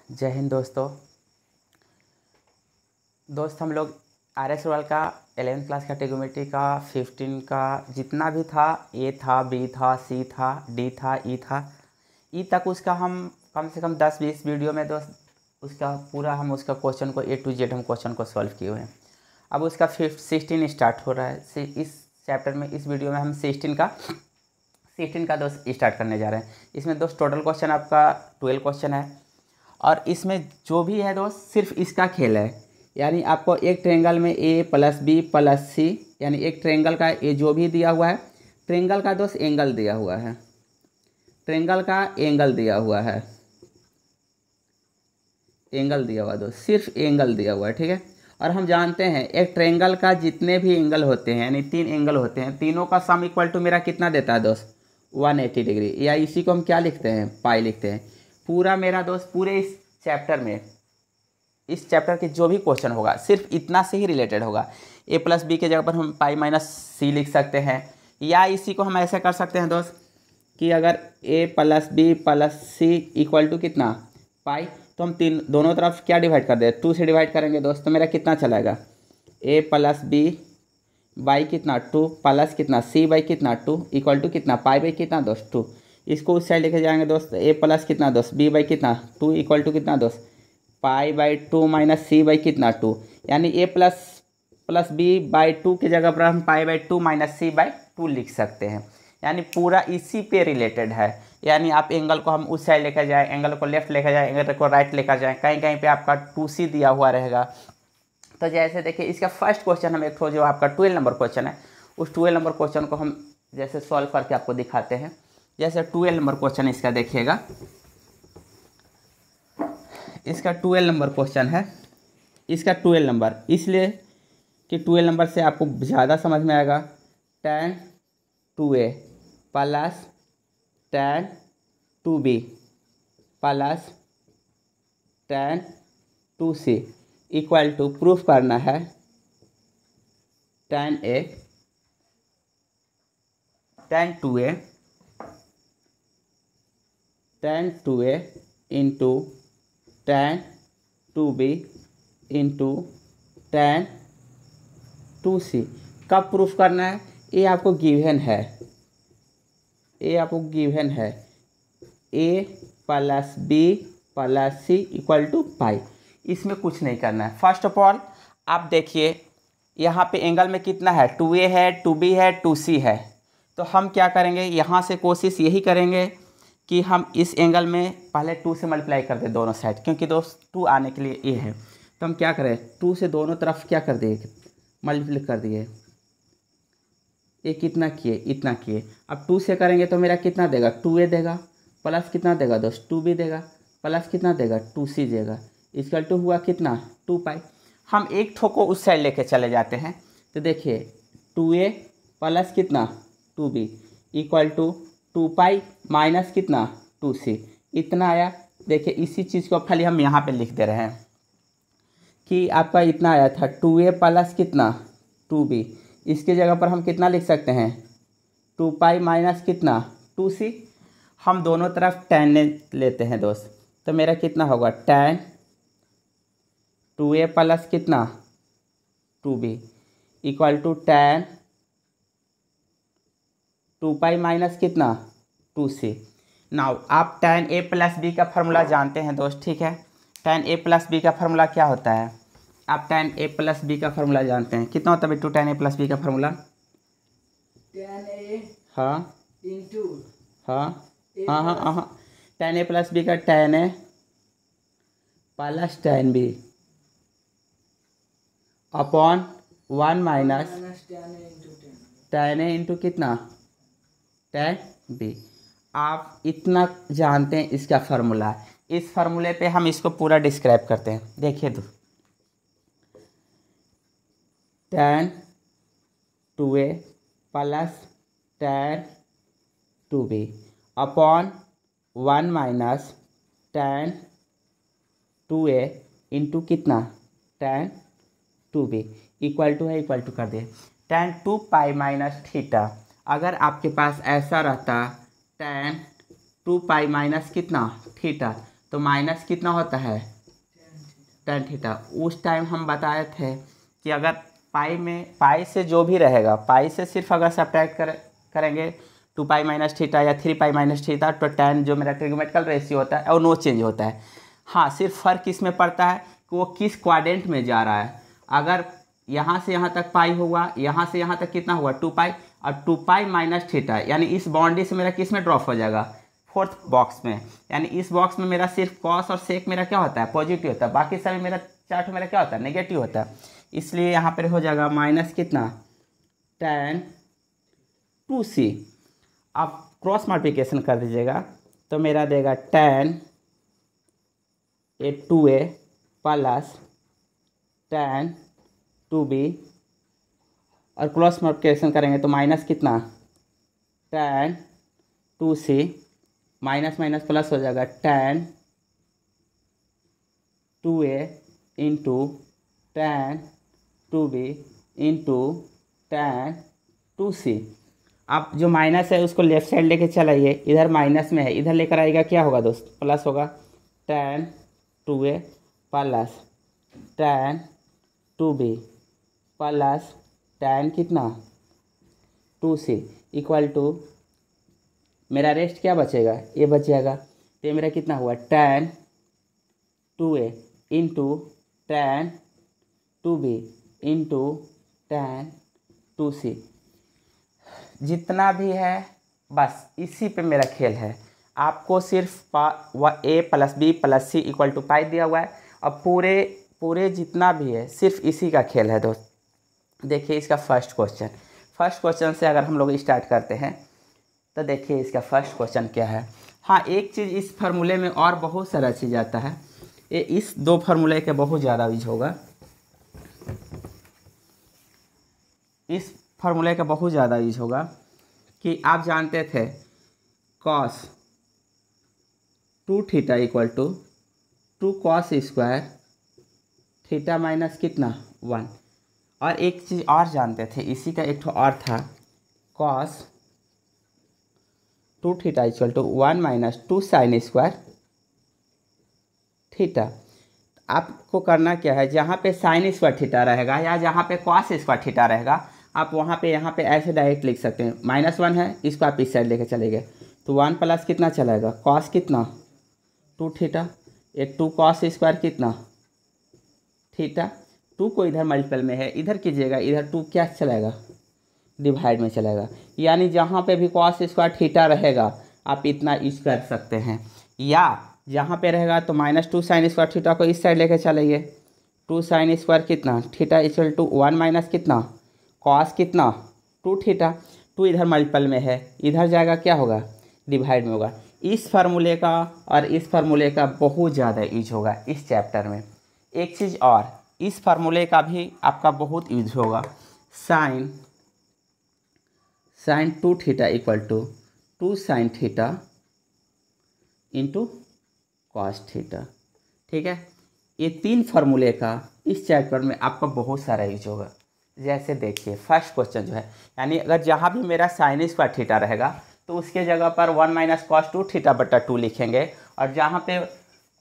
जय हिंद दोस्तों। हम लोग RS रोयल का 11th क्लास का ट्रिग्नोमेट्री का 15 का जितना भी था, ए था, बी था, सी था, डी था, ई था, ई तक उसका हम कम से कम 10-20 वीडियो में दोस्त उसका पूरा हम उसका क्वेश्चन को A to Z हम क्वेश्चन को सॉल्व किए हुए हैं। अब उसका 16 स्टार्ट हो रहा है। इस चैप्टर में इस वीडियो में हम 16 का दोस्त स्टार्ट करने जा रहे हैं। इसमें दोस्त टोटल क्वेश्चन आपका 12 क्वेश्चन है और इसमें जो भी है दोस्त सिर्फ इसका खेल है। यानी आपको एक ट्रायंगल में a + b + c, यानी एक ट्रायंगल का ए जो भी दिया हुआ है, ट्रायंगल का दोस्त एंगल दिया हुआ है, ट्रायंगल का एंगल दिया हुआ है, एंगल दिया हुआ दोस्त, सिर्फ एंगल दिया हुआ है, ठीक है। और हम जानते हैं एक ट्रायंगल का जितने भी एंगल होते हैं, यानी 3 एंगल होते हैं, तीनों का सम इक्वल टू मेरा कितना देता है दोस्त? 180 डिग्री, या इसी को हम क्या लिखते हैं? पाई लिखते हैं। पूरा मेरा दोस्त पूरे इस चैप्टर में, इस चैप्टर के जो भी क्वेश्चन होगा सिर्फ इतना से ही रिलेटेड होगा। a + b के जगह पर हम पाई - c लिख सकते हैं, या इसी को हम ऐसे कर सकते हैं दोस्त कि अगर a + b + c equal to कितना? पाई, तो हम दोनों तरफ क्या डिवाइड कर दे? 2 से डिवाइड करेंगे दोस्त, तो मेरा कितना चलेगा? a + b बाई कितना? 2 प्लस कितना? c बाई कितना? 2 इक्वल टू कितना? पाई बाई कितना दोस्त? 2। इसको उस साइड लेके जाएंगे दोस्त, a प्लस कितना दोस्त? b बाई कितना? 2 इक्वल टू कितना दोस्त? Pi by 2 minus C by कितना? 2। यानी a प्लस बी बाई 2 की जगह पर हम pi by 2 minus C by 2 लिख सकते हैं। यानी पूरा इसी पे रिलेटेड है। यानी आप एंगल को हम उस साइड लेकर जाएं, एंगल को लेफ्ट लेकर जाएं, एंगल को राइट लेकर जाएं, कहीं कहीं पे आपका 2c दिया हुआ रहेगा। तो जैसे देखिए इसका फर्स्ट क्वेश्चन हम एक जो आपका 12 नंबर क्वेश्चन है, उस 12 नंबर क्वेश्चन को हम जैसे सॉल्व करके आपको दिखाते हैं। जैसे 12 नंबर क्वेश्चन इसका देखिएगा, इसका 12 नंबर क्वेश्चन है, इसका 12 नंबर इसलिए कि 12 नंबर से आपको ज़्यादा समझ में आएगा। tan 2a plus tan 2b plus tan 2c equal to proof करना है tan 2a into tan 2b into tan 2c। कब प्रूफ करना है? ये आपको गिवन है, ये आपको गिवन है a + b + c equal to पाई। इसमें कुछ नहीं करना है। फर्स्ट ऑफ ऑल आप देखिए यहाँ पे एंगल में कितना है? 2a है, 2b है, 2c है। तो हम क्या करेंगे, यहाँ से कोशिश यही करेंगे कि हम इस एंगल में पहले 2 से मल्टीप्लाई कर दें दोनों साइड, क्योंकि दोस्त 2 आने के लिए ए है। तो हम क्या करें, 2 से दोनों तरफ क्या कर दिए? मल्टीप्लाई कर दिए। ये कितना किए? इतना किए। अब 2 से करेंगे तो मेरा कितना देगा? 2a देगा, प्लस कितना देगा दोस्त? 2b देगा, प्लस कितना देगा? 2c देगा। इसका टू हुआ कितना? 2 पाई। हम एक ठो को उस साइड लेके चले जाते हैं, तो देखिए 2a प्लस कितना? 2b equal to 2 pi minus कितना? 2c। इतना आया। देखिए इसी चीज़ को खाली हम यहाँ पे लिख दे रहे हैं कि आपका इतना आया था 2a प्लस कितना? 2b। इसके जगह पर हम कितना लिख सकते हैं? 2 पाई माइनस कितना? 2c। हम दोनों तरफ tan लेते हैं दोस्त, तो मेरा कितना होगा? tan 2a प्लस कितना? 2b equal to tan 2 pi minus कितना? 2c। नाउ आप tan a + b का फार्मूला जानते हैं दोस्त, ठीक है। tan a + b का फार्मूला क्या होता है? आप tan a + b का फार्मूला जानते हैं। कितना होता है बेटू tan a + b का फार्मूला? tan a हाँ इंटू हाँ हाँ हाँ हाँ tan a + b का tan a plus tan b upon 1 minus tan a into कितना? tan b। आप इतना जानते हैं इसका फार्मूला। इस फार्मूले पे हम इसको पूरा डिस्क्राइब करते हैं। देखिए तो tan 2a plus tan 2b upon 1 minus tan 2a into कितना? tan 2b इक्वल टू है, इक्वल टू कर दिए tan 2 पाई माइनस थीटा। अगर आपके पास ऐसा रहता tan 2 पाई माइनस कितना? थीटा, तो माइनस कितना होता है tan थीटा। उस टाइम हम बताए थे कि अगर पाई से जो भी रहेगा, पाई से सिर्फ अगर सब्ट्रैक्ट करेंगे 2 पाई माइनस थीटा या 3 पाई माइनस थीटा, तो tan जो मेरा ट्रिग्नोमेट्रिकल रेशियो होता है और नो चेंज होता है। हाँ, सिर्फ फ़र्क किस में पड़ता है कि वो किस क्वाड्रेंट में जा रहा है। अगर यहाँ से यहाँ तक पाई होगा, यहाँ से यहाँ तक कितना हुआ 2 पाई, और 2 पाई माइनस थीटा यानी इस बाउंड्री से मेरा किस में ड्रॉप हो जाएगा, फोर्थ बॉक्स में। यानी इस बॉक्स में मेरा सिर्फ कॉस और सेक मेरा क्या होता है, पॉजिटिव होता है, बाकी सभी मेरा चार्ट मेरा क्या होता है, नेगेटिव होता है। इसलिए यहाँ पर हो जाएगा माइनस कितना tan 2c। आप क्रॉस मल्टीप्लिकेशन कर दीजिएगा तो मेरा देगा tan 2a plus tan 2b, और क्रॉस मल्टीप्लिकेशन करेंगे तो माइनस कितना tan 2c, minus minus plus हो जाएगा tan 2a into tan 2b into tan 2c। आप जो माइनस है उसको लेफ्ट साइड लेके चलाइए, इधर माइनस में है, इधर लेकर आएगा क्या होगा दोस्त, प्लस होगा tan 2a plus tan 2b plus tan कितना 2c इक्वल टू मेरा रेस्ट क्या बचेगा, ये बच जाएगा। तो ये मेरा कितना हुआ tan 2a into tan 2b into tan 2c। जितना भी है बस इसी पे मेरा खेल है। आपको सिर्फ a plus B plus C equal to pi दिया हुआ है, और पूरे जितना भी है सिर्फ इसी का खेल है दोस्त। देखिए इसका फर्स्ट क्वेश्चन से अगर हम लोग स्टार्ट करते हैं तो देखिए इसका फर्स्ट क्वेश्चन क्या है। हाँ, एक चीज़ इस फार्मूले में और बहुत सारा चीज़ आता है, ये इस 2 फार्मूले के बहुत ज़्यादा यूज होगा, इस फार्मूले का बहुत ज़्यादा यूज होगा कि आप जानते थे cos 2 theta equal to 2 cos square theta minus कितना 1। और एक चीज़ और जानते थे, इसी का एक और था cos 2 theta equal to 1 minus 2 sine square theta. आपको करना क्या है, जहाँ पे साइन स्क्वायर थीटा रहेगा या जहाँ पे कॉस स्क्वायर थीटा रहेगा, आप वहाँ पे यहाँ पे ऐसे डायरेक्ट लिख सकते हैं। -1 है, इसको आप इस साइड लेके चले गए तो 1 प्लस कितना चलेगा कॉस कितना 2 थीटा, एक 2 कॉस स्क्वायर कितना थीटा। 2 को इधर मल्टीपल में है, इधर कीजिएगा, इधर 2 क्या चलेगा डिवाइड में चलेगा। यानी जहाँ पे भी कॉस स्क्वायर थीटा रहेगा आप इतना यूज कर सकते हैं, या जहाँ पे रहेगा तो -2 साइन स्क्वायर थीटा को इस साइड लेके चलेंगे। 2 साइन स्क्वायर कितना थीटा इक्वल टू 1 माइनस कितना कॉस कितना 2 थीटा। 2 इधर मल्टीपल में है, इधर जाएगा क्या होगा डिवाइड में होगा। इस फार्मूले का और इस फार्मूले का बहुत ज़्यादा यूज होगा इस चैप्टर में। एक चीज़ और, इस फार्मूले का भी आपका बहुत यूज होगा, sine 2 theta equal to 2 sine theta into cos theta. ठीक है, ये 3 फार्मूले का इस चैप्टर में आपका बहुत सारा यूज होगा। जैसे देखिए फर्स्ट क्वेश्चन जो है, यानी अगर जहाँ भी मेरा साइन स्क्वायर थीटा रहेगा तो उसके जगह पर 1 माइनस कॉस 2 थीटा बटा 2 लिखेंगे, और जहाँ पे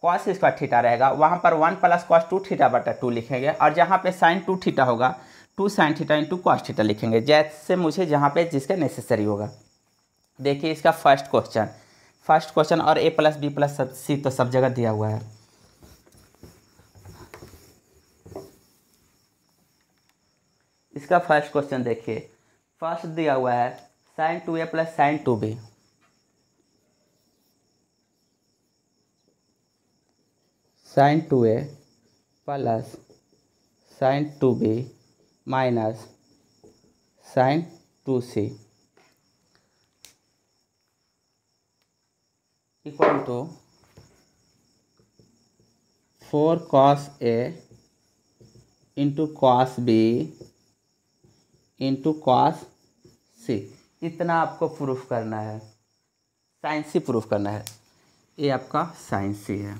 कॉस स्क्वायर थीटा रहेगा वहाँ पर 1 प्लस कॉस 2 थीटा बटा 2 लिखेंगे, और जहाँ पे साइन 2 थीटा होगा 2 sine theta into cos theta लिखेंगे, जैसे मुझे जहाँ पे जिसका नेसेसरी होगा। देखिए इसका फर्स्ट क्वेश्चन और a प्लस बी प्लस सी तो सब जगह दिया हुआ है। इसका फर्स्ट क्वेश्चन देखिए, फर्स्ट दिया हुआ है sine 2a plus sine 2b। Sine 2a plus sine 2b minus sine 2c equal to 4 cos a into cos B into cos C. इतना आपको प्रूफ करना है, साइन सी प्रूफ करना है। ये आपका साइन सी है।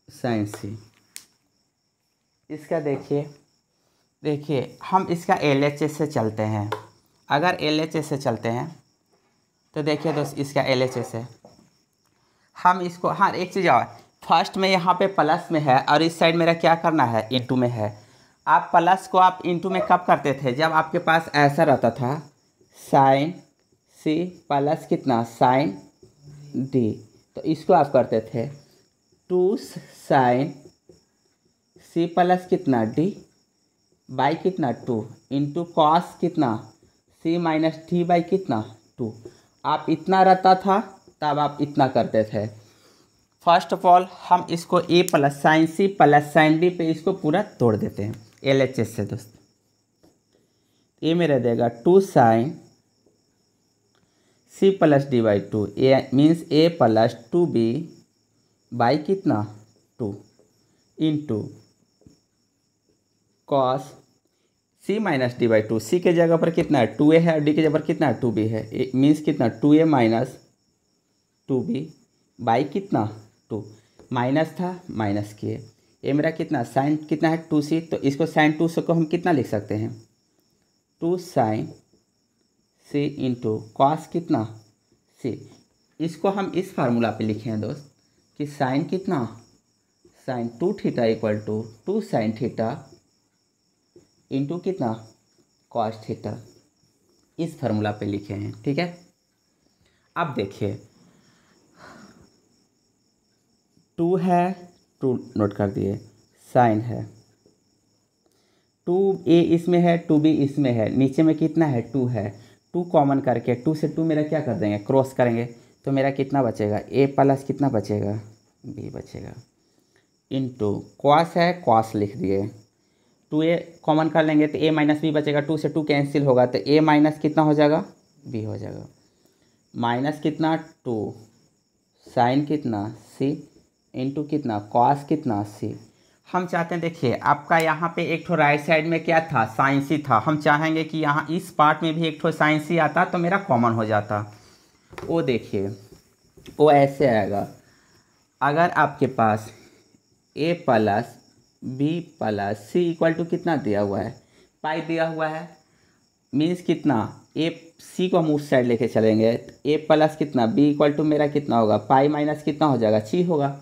साइन सी इसका देखिए हम इसका LHS से चलते हैं। अगर LHS से चलते हैं तो देखिए दोस्त इसका LHS है। हम इसको, हाँ एक चीज़ और, फर्स्ट में यहाँ पे प्लस में है और इस साइड मेरा क्या करना है, इंटू में है। आप प्लस को आप इंटू में कब करते थे, जब आपके पास ऐसा रहता था साइन C प्लस कितना साइन D, तो इसको आप करते थे 2 साइन C प्लस कितना D बाई कितना 2 इंटू कॉस कितना C माइनस D बाई कितना 2। आप इतना रहता था तब आप इतना करते थे। फर्स्ट ऑफ ऑल हम इसको A plus sign C plus sign D पे इसको पूरा तोड़ देते हैं LHS से दोस्त। ये मेरा देगा 2 sine C plus D by 2, a means A plus 2B by कितना 2 into cos C minus D by 2। C के जगह पर कितना है 2A है और D के जगह पर कितना है 2B है, मीन्स कितना 2A माइनस 2B बाई कितना 2, माइनस था माइनस किए। ये मेरा कितना साइन कितना है 2C, तो इसको साइन 2 को हम कितना लिख सकते हैं 2 साइन C इंटू कॉस कितना C। इसको हम इस फार्मूला पे लिखे हैं दोस्त कि साइन कितना sine 2 theta equal to 2 sine theta into कितना कॉस थीटा, इस फार्मूला पे लिखे हैं। ठीक है, अब देखिए 2 है 2 नोट कर दिए, साइन है 2A इसमें है 2B इसमें है, नीचे में कितना है 2 है, 2 कॉमन करके 2 से 2 मेरा क्या कर देंगे क्रॉस करेंगे, तो मेरा कितना बचेगा A प्लस कितना बचेगा B बचेगा इंटू कॉस है कॉस लिख दिए, 2A कॉमन कर लेंगे तो A माइनस B बचेगा, 2 से 2 कैंसिल होगा तो A माइनस कितना हो जाएगा B हो जाएगा, माइनस कितना 2 साइन कितना C इंटू कितना कॉस कितना C। हम चाहते हैं देखिए आपका यहाँ पे एक ठो राइट साइड में क्या था साइन C था, हम चाहेंगे कि यहाँ इस पार्ट में भी एक ठो साइन C आता तो मेरा कॉमन हो जाता। वो देखिए वो ऐसे आएगा, अगर आपके पास A plus B plus C equal to कितना दिया हुआ है पाई दिया हुआ है, मीन्स कितना A C को हम उस साइड लेके चलेंगे A प्लस कितना B इक्वल टू मेरा कितना होगा पाई माइनस कितना हो जाएगा C होगा,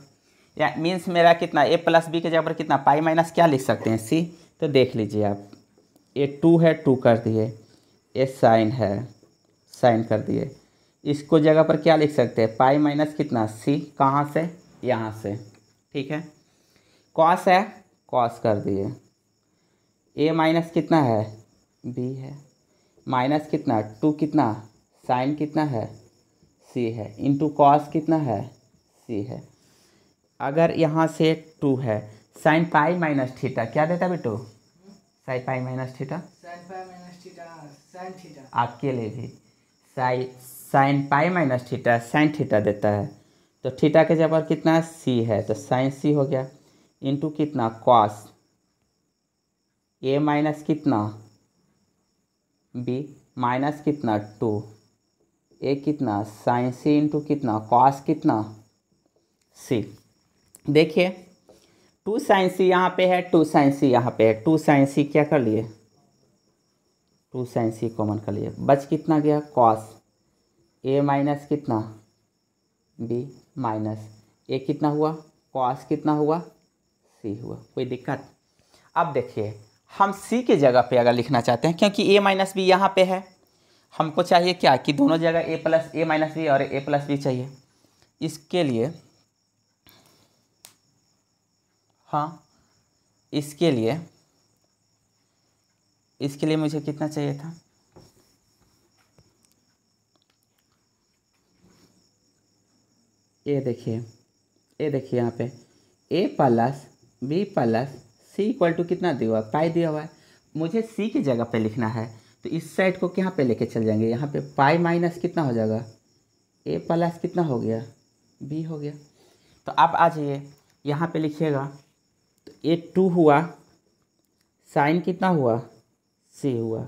या मीन्स मेरा कितना A प्लस B के जगह पर कितना पाई माइनस क्या लिख सकते हैं C। तो देख लीजिए आप ये 2 है 2 कर दिए, ये साइन है साइन कर दिए, इसको जगह पर क्या लिख सकते हैं पाई माइनस कितना C, कहाँ से यहाँ से। ठीक है, कॉस है कॉस कर दिए, A माइनस कितना है B है, माइनस कितना 2 कितना साइन कितना है C है इंटू कॉस कितना है C है। अगर यहाँ से 2 है साइन पाई माइनस थीटा क्या देता बेटो sine pi minus theta, sine pi minus theta sine theta आपके लिए भी sine pi minus theta sine theta देता है, तो थीटा के जगह पर कितना C है तो साइन C हो गया इंटू कितना कॉस A माइनस कितना B माइनस कितना 2 A कितना साइन C इंटू कितना कॉस कितना C। देखिए 2 साइन C यहाँ पे है 2 साइन C यहाँ पे है, 2 साइन C क्या कर लिए 2 साइन C कॉमन कर लिए, बच कितना गया कॉस A माइनस कितना B माइनस A कितना हुआ कॉस कितना हुआ C हुआ, कोई दिक्कत। अब देखिए हम C के जगह पे अगर लिखना चाहते हैं क्योंकि A माइनस B यहाँ पे है, हमको चाहिए क्या कि दोनों जगह A plus A minus B और A प्लस B चाहिए, इसके लिए हाँ इसके लिए मुझे कितना चाहिए था ये देखिए यहाँ पे A plus B plus C equal to कितना दिया हुआ है पाई दिया हुआ है, मुझे C की जगह पे लिखना है तो इस साइड को यहाँ पे लेके चल जाएंगे, यहाँ पे पाई माइनस कितना हो जाएगा A प्लस कितना हो गया B हो गया। तो अब आ जाइए यहाँ पे लिखिएगा तो ये 2 हुआ साइन कितना हुआ C हुआ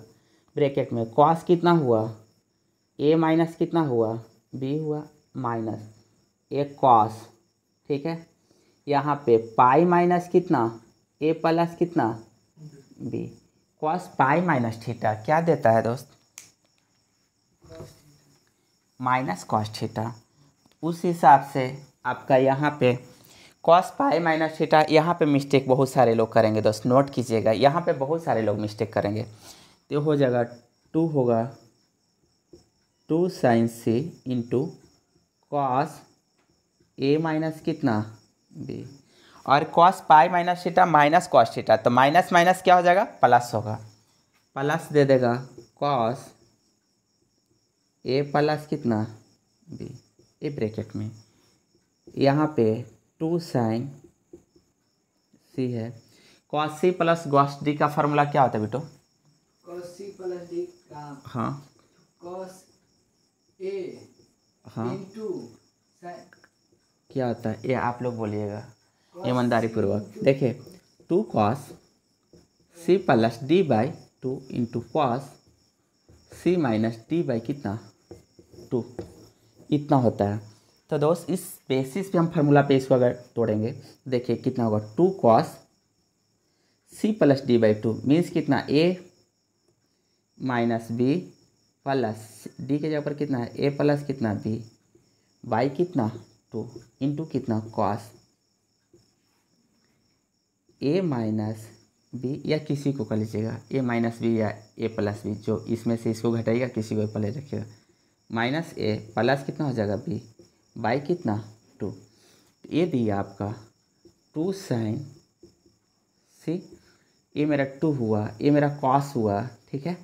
ब्रैकेट में, कॉस कितना हुआ A माइनस कितना हुआ B हुआ माइनस A कॉस। ठीक है, यहाँ पे पाई माइनस कितना A प्लस कितना B cos pi minus theta क्या देता है दोस्त माइनस कॉस थीटा। उस हिसाब से आपका यहाँ पे कॉस पाई माइनस थीटा, यहाँ पे मिस्टेक बहुत सारे लोग करेंगे दोस्त, नोट कीजिएगा, यहाँ पे बहुत सारे लोग मिस्टेक करेंगे। तो हो जाएगा 2 होगा 2 साइन सी इंटू कॉस ए माइनस कितना बी, और cos pi minus theta minus cos theta, तो माइनस माइनस क्या हो जाएगा, प्लस होगा, प्लस दे देगा कॉस ए प्लस कितना बी, ए ब्रैकेट में यहाँ पे 2 साइन सी है, कॉस सी प्लस कॉस डी का फार्मूला क्या होता है बेटो, cos c प्लस डी का हाँ cos a हाँ इंटू क्या होता है, ये आप लोग बोलिएगा ईमानदारी पूर्वक। देखिए 2 cos C plus D by 2 into cos c minus D by कितना 2, इतना होता है। तो दोस्त इस बेसिस पे हम फार्मूला पे इसको अगर तोड़ेंगे, देखिए कितना होगा 2 cos C plus D by 2 means कितना a minus b plus d के जगह पर कितना है ए प्लस कितना बी बाई कितना 2 इंटू कितना कॉस ए माइनस बी, या किसी को कर लीजिएगा ए माइनस बी या ए प्लस बी, जो इसमें से इसको घटाइएगा किसी को पहले रखिएगा, माइनस ए प्लस कितना हो जाएगा बी बाई कितना 2। ये दिया आपका 2 साइन सी, ये मेरा 2 हुआ, ये मेरा कॉस हुआ, ठीक है,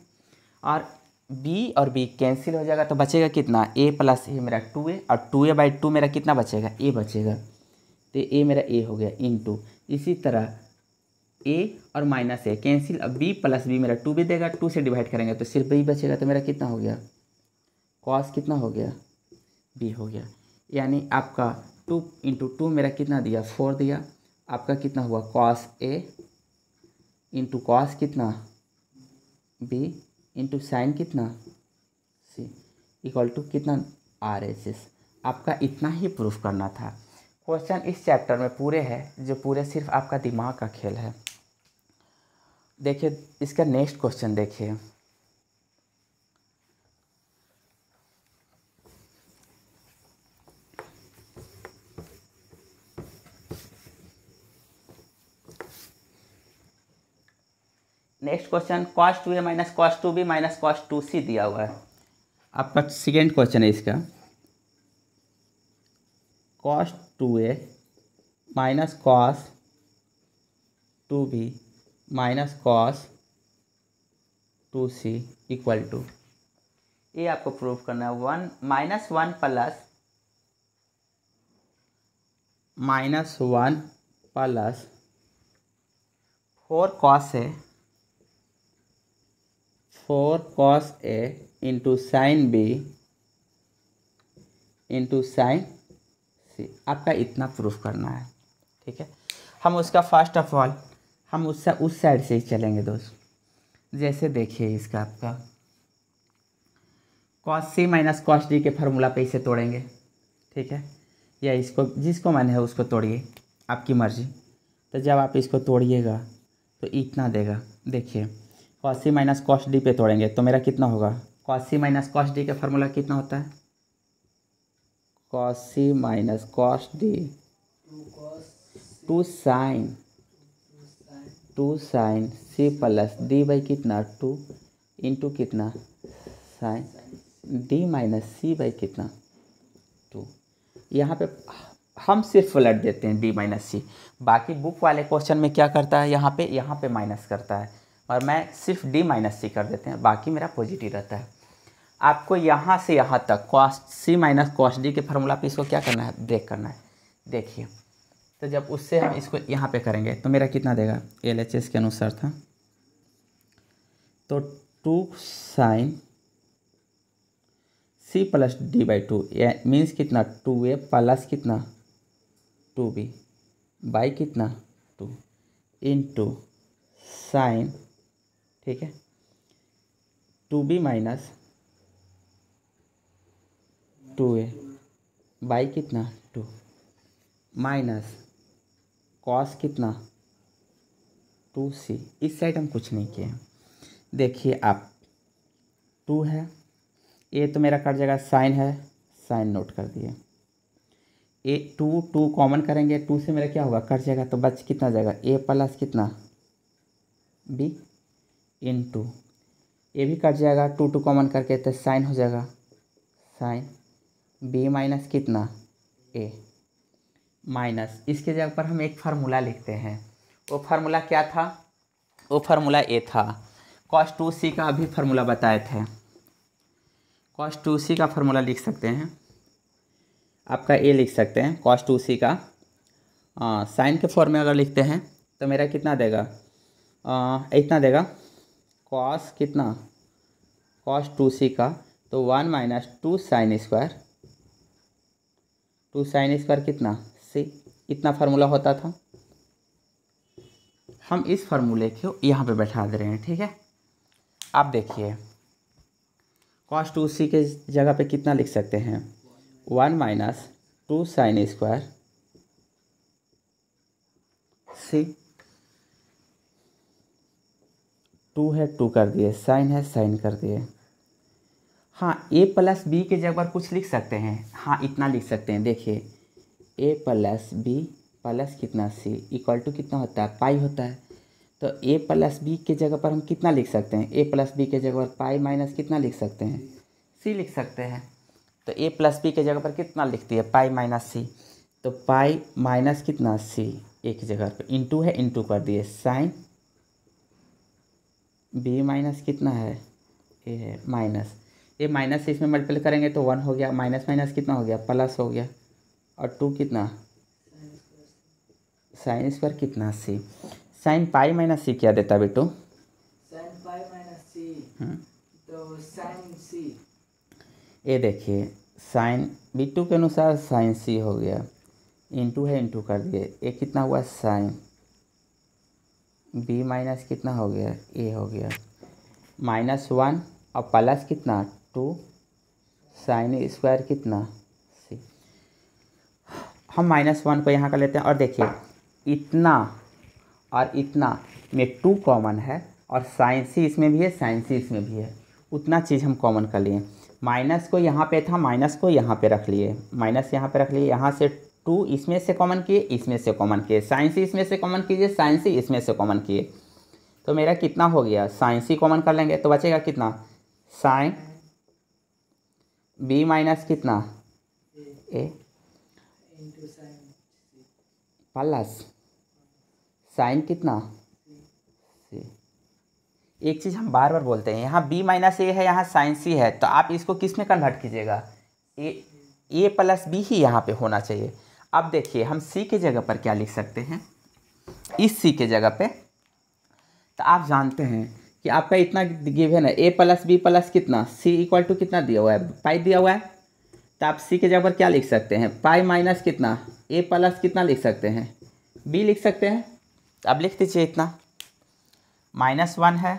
और b और b कैंसिल हो जाएगा तो बचेगा कितना a प्लस ए मेरा 2a, और 2a बाई 2 मेरा कितना बचेगा a बचेगा, तो a मेरा a हो गया इंटू, इसी तरह a और माइनस ए कैंसिल, अब b प्लस बी मेरा 2b देगा, 2 से डिवाइड करेंगे तो सिर्फ b बचेगा, तो मेरा कितना हो गया कॉस कितना हो गया b हो गया, यानी आपका 2 इंटू 2 मेरा कितना दिया 4 दिया, आपका कितना हुआ कॉस a इंटू कॉस कितना b इंटू साइन कितना c इक्वल टू कितना RHS। आपका इतना ही प्रूफ करना था। क्वेश्चन इस चैप्टर में पूरे है जो पूरे सिर्फ आपका दिमाग का खेल है। देखिए इसका नेक्स्ट क्वेश्चन देखिए, next question cos 2a minus cos 2b minus cos 2c दिया हुआ है। आपका सेकेंड क्वेश्चन है इसका, cos 2a minus cos 2b minus cos 2c equal to, ये आपको प्रूफ करना है 1 minus 1 plus plus 4 cos a into sine B into sine C, आपका इतना प्रूफ करना है, ठीक है। हम उसका फर्स्ट ऑफ ऑल हम उस साइड से ही चलेंगे दोस्त। जैसे देखिए इसका आपका cos c minus cos d के फार्मूला पे इसे तोड़ेंगे, ठीक है, या इसको जिसको मन है उसको तोड़िए, आपकी मर्जी। तो जब आप इसको तोड़िएगा तो इतना देगा, देखिए cos c minus cos d पे तोड़ेंगे तो मेरा कितना होगा, cos c minus cos d का फार्मूला कितना होता है, cos c minus cos d 2 sine c plus d by कितना 2 इंटू कितना sine d minus c by कितना 2। यहाँ पे हम सिर्फ उलट देते हैं d माइनस c, बाकी बुक वाले क्वेश्चन में क्या करता है यहाँ पे माइनस करता है, और मैं सिर्फ d माइनस c कर देते हैं, बाकी मेरा पॉजिटिव रहता है। आपको यहाँ से यहाँ तक cos c minus cos d के फार्मूला पे इसको क्या करना है, ब्रेक करना है। देखिए तो जब उससे हम इसको यहाँ पे करेंगे तो मेरा कितना देगा, LHS के अनुसार था तो 2 sine c plus d by 2 means कितना 2a प्लस कितना 2b बाई कितना 2 इंटू साइन, ठीक है, 2b माइनस 2a बाई कितना 2 माइनस कॉस कितना 2c। इस साइड हम कुछ नहीं किए हैं। देखिए आप 2 है ए तो मेरा कट जाएगा, साइन है, साइन नोट कर दिए। ए टू कॉमन करेंगे, 2 से मेरा क्या होगा, कट जाएगा, तो बच कितना जाएगा, ए प्लस कितना बी इंटू, ए भी कट जाएगा, 2 कॉमन करके तो साइन हो जाएगा, साइन बी माइनस कितना ए, माइनस इसके जगह पर हम एक फार्मूला लिखते हैं। वो फार्मूला क्या था, वो फार्मूला ए था, cos 2c का अभी फार्मूला बताए थे। cos 2c का फार्मूला लिख सकते हैं, आपका ए लिख सकते हैं cos 2c का। साइन के फॉर्म में अगर लिखते हैं तो मेरा कितना देगा, इतना देगा, cos कितना, cos 2c का, तो 1 minus 2 sine square, 2 sine square कितना c, इतना फार्मूला होता था। हम इस फार्मूले को यहाँ पे बैठा दे रहे हैं, ठीक है। आप देखिए cos 2c के जगह पे कितना लिख सकते हैं, 1 माइनस 2 साइन स्क्वायर c, 2 है 2 कर दिए, साइन है साइन कर दिए। हाँ, ए प्लस बी के जगह पर कुछ लिख सकते हैं, हाँ इतना लिख सकते हैं, देखिए ए प्लस बी प्लस कितना सी इक्वल टू कितना होता है, पाई होता है। तो ए प्लस बी के जगह पर हम कितना लिख सकते हैं, ए प्लस बी के जगह पर पाई माइनस कितना लिख सकते हैं, सी लिख सकते हैं। तो ए प्लस बी के जगह पर कितना लिखती है, पाई माइनस सी, तो पाई माइनस कितना सी, एक जगह पर इंटू है, इंटू कर दिए, साइन बी माइनस कितना है ए है, माइनस ये माइनस से इसमें मल्टीप्लाई करेंगे तो 1 हो गया, माइनस माइनस कितना हो गया, प्लस हो गया, और 2 कितना साइन स्क्वायर कितना सी, साइन पाई माइनस सी क्या देता बेटो, साइन पाई माइनस सी, तो साइन सी, ये देखिए साइन B2 के अनुसार साइन सी हो गया, इंटू है इंटू कर दिए, ये कितना हुआ साइन बी माइनस कितना हो गया ए हो गया, -1 और प्लस कितना 2 साइन स्क्वायर कितना सी। हम -1 को यहाँ का लेते हैं, और देखिए इतना और इतना में 2 कॉमन है, और साइन सी इसमें भी है, साइन सी इसमें भी है, उतना चीज़ हम कॉमन कर लिए। माइनस को यहाँ पे था, माइनस को यहाँ पे रख लिए, माइनस यहाँ पे रख लिए, यहाँ से 2 इसमें से कॉमन किए, इसमें से कॉमन किए, साइन सी इसमें से कॉमन कीजिए, साइन सी इसमें से कॉमन किए, तो मेरा कितना हो गया, साइन सी कॉमन कर लेंगे तो बचेगा कितना, साइन बी माइनस कितना ए इंटू साइन सी, प्लस साइन कितना सी। एक चीज़ हम बार बार बोलते हैं, यहाँ बी माइनस ए है, यहाँ साइन सी है, तो आप इसको किस में कन्वर्ट कीजिएगा, ए प्लस बी ही यहाँ पे होना चाहिए। अब देखिए हम सी के जगह पर क्या लिख सकते हैं, इस सी के जगह पे, तो आप जानते हैं कि आपका इतना गिवन है, ए प्लस बी प्लस कितना सी इक्वल टू कितना दिया हुआ है, पाई दिया हुआ है, तो आप सी के जगह पर क्या लिख सकते हैं, पाई माइनस कितना ए प्लस कितना लिख सकते हैं, बी लिख सकते हैं। तो अब लिख दीजिए इतना, -1 है,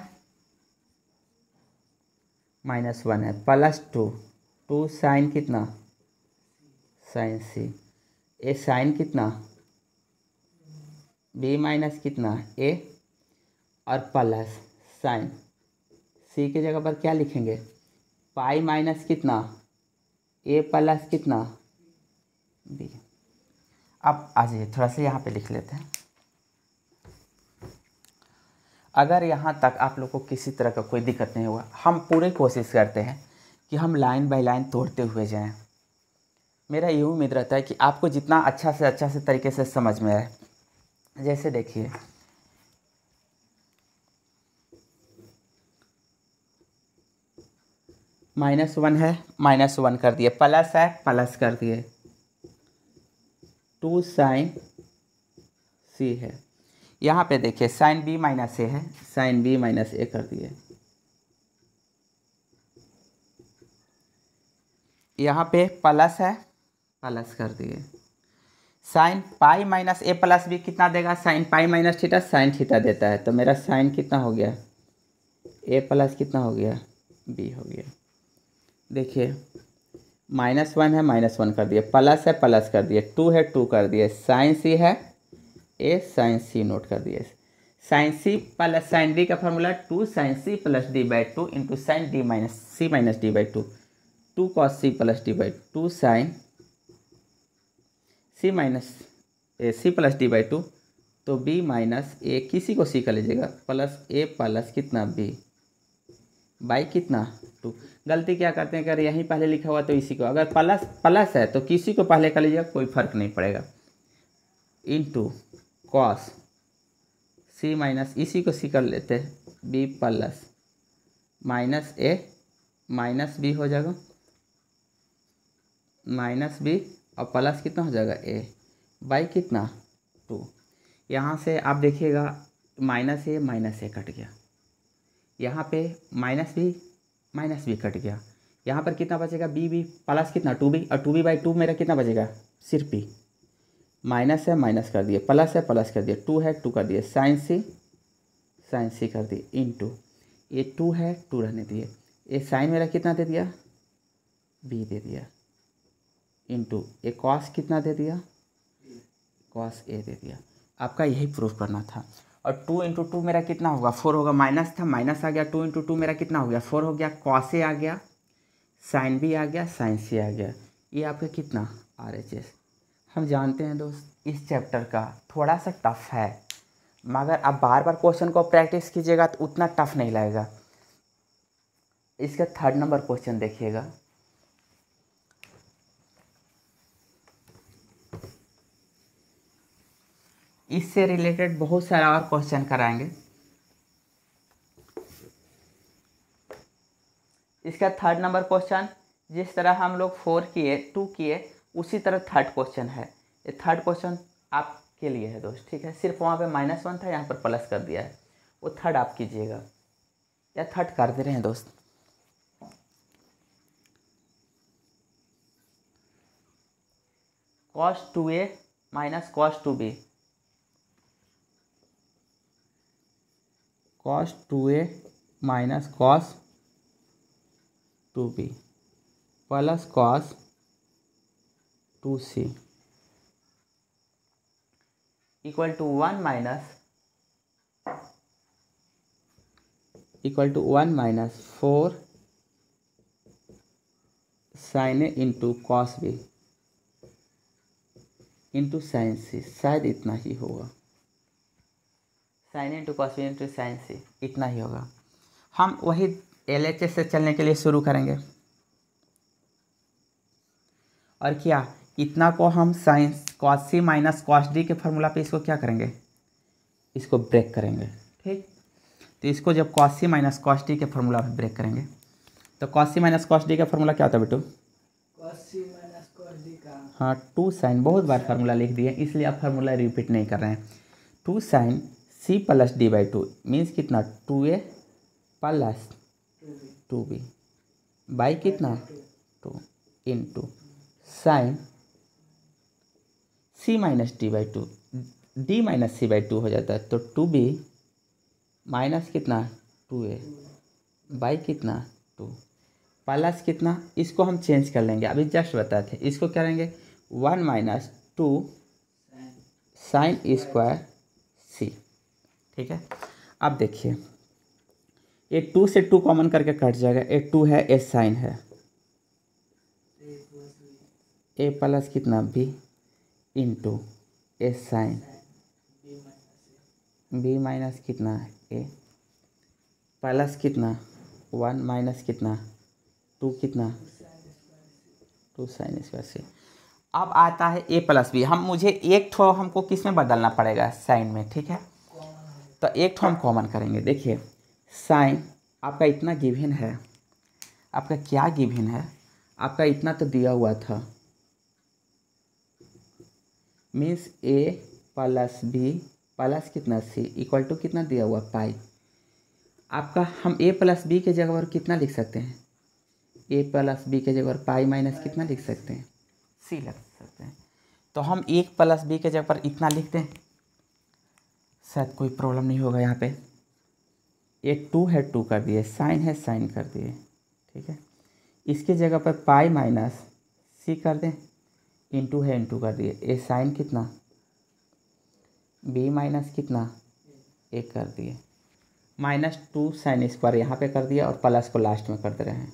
-1 है, प्लस 2 साइन कितना साइन सी, ए साइन कितना बी माइनस कितना ए, और प्लस साइन सी के जगह पर क्या लिखेंगे, पाई माइनस कितना ए प्लस कितना बी। अब आ जाइए थोड़ा सा यहाँ पे लिख लेते हैं। अगर यहाँ तक आप लोग को किसी तरह का कोई दिक्कत नहीं हुआ, हम पूरी कोशिश करते हैं कि हम लाइन बाय लाइन तोड़ते हुए जाएं। मेरा ये उम्मीद रहता है कि आपको जितना अच्छा से तरीके से समझ में आए। जैसे देखिए -1 है, -1 कर दिए, प्लस है प्लस कर दिए, 2 साइन सी है, यहाँ पे देखिए साइन बी माइनस ए है, साइन बी माइनस ए कर दिए, यहाँ पे प्लस है प्लस कर दिए, साइन पाई माइनस ए प्लस बी कितना देगा, sine pi minus theta, sine theta देता है, तो मेरा साइन कितना हो गया ए प्लस कितना हो गया बी हो गया। देखिए -1 है, -1 कर दिए, प्लस है प्लस कर दिए, 2 है 2 कर दिए, साइन सी है ए साइन सी नोट कर दिए, साइन सी प्लस साइन डी का formula 2 sine C plus D by 2 into sine D minus C minus D by 2, two cos C plus D by two sine C minus C plus D by two, तो B minus A, किसी को C का लीजिएगा, plus A plus कितना B by कितना two. गलती क्या करते हैं, अगर यहीं पहले लिखा हुआ तो इसी को, अगर प्लस प्लस है तो किसी को पहले का लीजिएगा, कोई फर्क नहीं पड़ेगा। इनटू कॉस सी माइनस, इसी को सी कर लेते हैं, बी प्लस माइनस ए माइनस बी हो जाएगा, माइनस बी और प्लस कितना हो जाएगा ए बाई कितना टू। यहाँ से आप देखिएगा माइनस ए कट गया, यहाँ पे माइनस बी कट गया, यहाँ पर कितना बचेगा बी प्लस कितना टू बी, और टू बी बाई टू मेरा कितना बचेगा सिर्फ बी, माइनस है माइनस कर दिए, प्लस है प्लस कर दिए, टू है टू कर दिए, साइन सी कर दिए, इनटू ये टू है टू रहने दिए, ये साइन मेरा कितना दे दिया बी दे दिया, इनटू ये कॉस कितना दे दिया कॉस ए दे दिया। आपका यही प्रूफ करना था। और टू इंटू टू मेरा कितना होगा फोर होगा, माइनस था माइनस आ गया, टू इंटू टू मेरा कितना हो गया फोर हो गया, कॉस ए आ गया, साइन बी आ गया, साइन सी आ गया, ये आपका कितना RHS। हम जानते हैं दोस्त इस चैप्टर का थोड़ा सा टफ है, मगर आप बार बार क्वेश्चन को प्रैक्टिस कीजिएगा तो उतना टफ नहीं लगेगा। इसका 3rd नंबर क्वेश्चन देखिएगा, इससे रिलेटेड बहुत सारा और क्वेश्चन कराएंगे। इसका 3rd नंबर क्वेश्चन, जिस तरह हम लोग 4 किए 2 किए उसी तरह 3rd क्वेश्चन है। ये 3rd क्वेश्चन आपके लिए है दोस्त, ठीक है। सिर्फ वहाँ पे -1 था, यहाँ पर प्लस कर दिया है, वो 3rd आप कीजिएगा, या 3rd कर दे रहे हैं दोस्त। cos 2a minus cos 2b, cos 2a minus cos 2b plus cos 2c equal to 1 minus 4 sine A into cos B into sine C, शायद इतना ही होगा, sine into cos B into sine C, इतना ही होगा। हम वही LHS से चलने के लिए शुरू करेंगे, और क्या इतना को हम sine cos c minus cos D के फार्मूला पे इसको क्या करेंगे, इसको ब्रेक करेंगे, ठीक। तो इसको जब cos c minus cos D के फार्मूला पे ब्रेक करेंगे, तो cos c minus cos d का फार्मूला क्या होता है बेटू, cos c minus cos d का, हाँ 2 साइन, बहुत बार फार्मूला लिख दिए इसलिए आप फार्मूला रिपीट नहीं कर रहे हैं। 2 sine C plus D by two means कितना 2a प्लस 2b बाई कितना 2 into sine C minus D by two, d minus C by two हो जाता है, तो 2b माइनस कितना 2a बाई कितना 2 प्लस कितना, इसको हम चेंज कर लेंगे, अभी जस्ट बताए थे, इसको करेंगे 1 माइनस 2 साइन स्क्वायर सी, ठीक है। अब देखिए ये 2 से 2 कॉमन करके कट जाएगा, ये 2 है ए साइन है, ए प्लस कितना बी इंटू ए साइन बी माइनस कितना ए प्लस कितना 1 माइनस कितना 2 कितना 2 साइन स्क्वायर सी। अब आता है ए प्लस बी, हम मुझे एक ठो हमको किस में बदलना पड़ेगा साइन में, ठीक है। तो एक ठो हम कॉमन करेंगे, देखिए साइन आपका इतना गिवन है, आपका क्या गिवन है, आपका इतना तो दिया हुआ था, मीन्स ए प्लस बी प्लस कितना सी इक्वल टू कितना दिया हुआ पाई। आपका हम ए प्लस बी के जगह पर कितना लिख सकते हैं, ए प्लस बी के जगह पर पाई माइनस कितना लिख सकते हैं सी लिख सकते हैं। तो हम 1 प्लस बी के जगह पर इतना लिख दें, शायद कोई प्रॉब्लम नहीं होगा। यहाँ पे ये 2 है 2 कर दिए, साइन है साइन कर दिए, ठीक है। इसके जगह पर पाई माइनस सी कर दें, इंटू है इंटू कर दिए, ए साइन कितना बी माइनस कितना ए कर दिए, -2 साइन स्क्वायर यहाँ पे कर दिया और प्लस को लास्ट में कर दे रहे हैं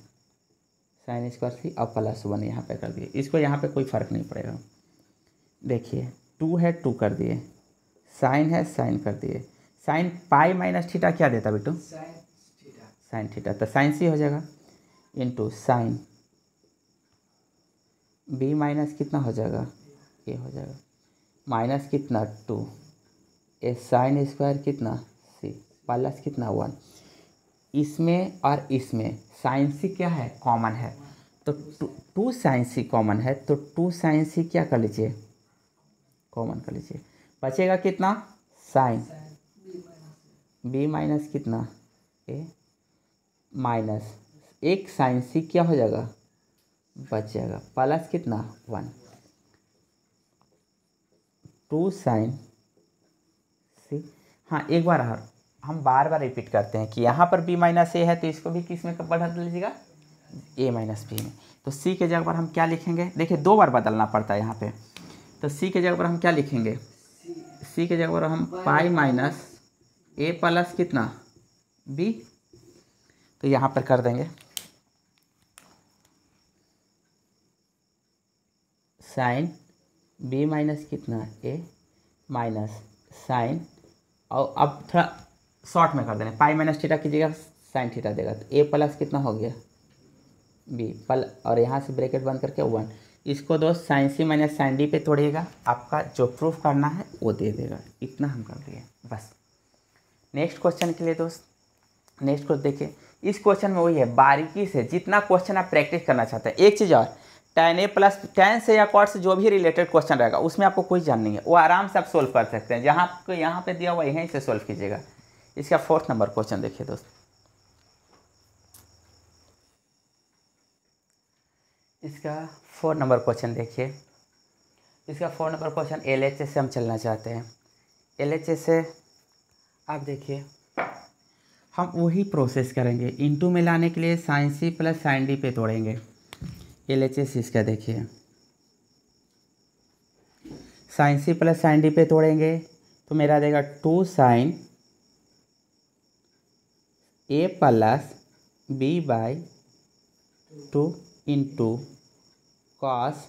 साइन स्क्वायर सी और +1 यहाँ पे कर दिए। इसको यहाँ पे कोई फ़र्क नहीं पड़ेगा। देखिए 2 है 2 कर दिए, साइन है साइन कर दिए। साइन पाई माइनस थीटा क्या देता बेटू? Sine theta. तो साइन सी हो जाएगा इंटू साइन बी माइनस कितना हो जाएगा? ए हो जाएगा। माइनस कितना 2, ए साइन स्क्वायर कितना सी, प्लस कितना 1। इसमें और इसमें साइन सी क्या है? कॉमन है। तो 2 साइन सी कॉमन है, तो 2 साइन सी क्या कर लीजिए? कॉमन कर लीजिए। बचेगा कितना? साइन बी माइनस कितना ए, माइनस एक साइन सी क्या हो जाएगा? बच जाएगा। प्लस कितना 1, 2 साइन सी। हाँ एक बार हम बार बार रिपीट करते हैं कि यहाँ पर बी माइनस ए है, तो इसको भी किस में बदल लीजिएगा? ए माइनस बी में। तो सी के जगह पर हम क्या लिखेंगे? देखिए 2 बार बदलना पड़ता है यहाँ पे। तो सी के जगह पर हम क्या लिखेंगे? सी के जगह पर हम पाई माइनस ए प्लस कितना बी, तो यहाँ पर कर देंगे साइन बी माइनस कितना ए माइनस साइन, और अब थोड़ा शॉर्ट में कर देना, पाई माइनस थीटा कीजिएगा साइन थीटा देगा, तो ए प्लस कितना हो गया बी और यहाँ से ब्रैकेट बंद करके 1। इसको दोस्त साइन सी माइनस साइन डी पे तोड़िएगा, आपका जो प्रूफ करना है वो दे देगा। इतना हम कर दिए बस। नेक्स्ट क्वेश्चन के लिए दोस्त, नेक्स्ट क्वेश्चन देखिए। इस क्वेश्चन में वही है, बारीकी से जितना क्वेश्चन आप प्रैक्टिस करना चाहते हैं। एक चीज़ और, tan a प्लस tan से या cot से जो भी रिलेटेड क्वेश्चन रहेगा उसमें आपको कोई जान नहीं है, वो आराम से आप सोल्व कर सकते हैं। जहाँ आपको यहाँ पे दिया हुआ यहीं से सोल्व कीजिएगा। इसका 4th नंबर क्वेश्चन देखिए दोस्त। इसका 4 नंबर क्वेश्चन देखिए। इसका 4 नंबर क्वेश्चन LHS से हम चलना चाहते हैं। LHS से आप देखिए, हम वही प्रोसेस करेंगे। इनटू में लाने के लिए साइन सी प्लस साइन डी पे तोड़ेंगे। LHS इसका देखिए, साइन सी प्लस साइन डी पे तोड़ेंगे तो मेरा देगा 2 sine A plus b by 2 into cos